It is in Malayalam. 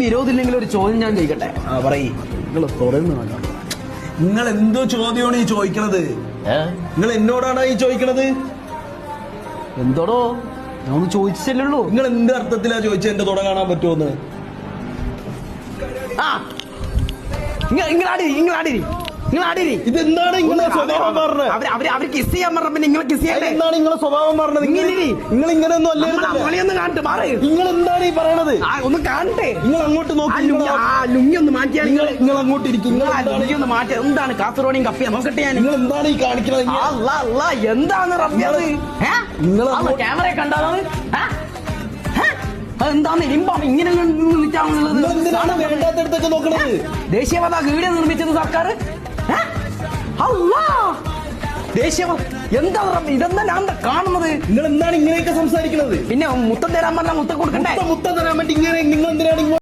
വിരോധമില്ലെങ്കിൽ ഒരു ചോദ്യം ഞാൻ ചോദിക്കട്ടെ? പറയ്. നിങ്ങൾ തുറന്നു വേണ്ട. നിങ്ങൾ എന്തോ ചോദ്യമാണ് ഈ ചോദിക്കണത്? നിങ്ങൾ എന്നോടാണ് ഈ ചോദിക്കണത്? എന്തോടോ, ഞാൻ ഒന്ന് ചോദിച്ചല്ലുള്ളൂ. നിങ്ങൾ എന്ത് അർത്ഥത്തിലാ ചോദിച്ചത് എന്റെ തുട കാണാൻ പറ്റുമോന്ന്? ഇതെന്താണ് നിങ്ങളെ സ്വഭാവം പറഞ്ഞത്? അവർ കിസ് ചെയ്യാൻ പറഞ്ഞ പിന്നെ നിങ്ങൾ കിസ് ചെയ്യണ്ടേ? എന്താണ് നിങ്ങളെ സ്വഭാവം പറഞ്ഞത്? നിങ്ങൾ ഇങ്ങനെയൊന്നും അല്ലേ. നിങ്ങൾ എന്താണ് ഈ പറയണത്? ഒന്ന് കാണട്ടെ. നിങ്ങൾ അങ്ങോട്ട് നോക്കി. ലുങ്ങി ഒന്ന് മാറ്റിയാൽ നിങ്ങൾ അങ്ങോട്ട് ഇരിക്കും. ലുങ്ങി ഒന്ന് മാറ്റിയ എന്താണ് കാസർഗോഡിയും കപ്പിയ നോക്കട്ടെ. ഞാൻ നിങ്ങൾ എന്താണ് ഈ കാണിക്കണത്? എന്താണ് റബ്ബിയത്? ക്യാമറ കണ്ടാണ് എന്താണ് ഇരുമ്പം ഇങ്ങനെ വേണ്ടാത്തടത്തൊക്കെ നോക്കണത്? ദേശീയ പതാക വീഡിയോ നിർമ്മിച്ചത് സർക്കാർ. ദേശീയ എന്താ ഇതെന്താ ഞാൻ കാണുന്നത്? നിങ്ങൾ എന്താണ് ഇങ്ങനെയൊക്കെ സംസാരിക്കുന്നത്? പിന്നെ മുത്തം തരാൻ പറഞ്ഞാൽ മുത്തം കൊടുക്കണ്ടേ? മുത്തം തരാൻ വേണ്ടി ഇങ്ങനെ നിങ്ങൾ എന്തിനാണ്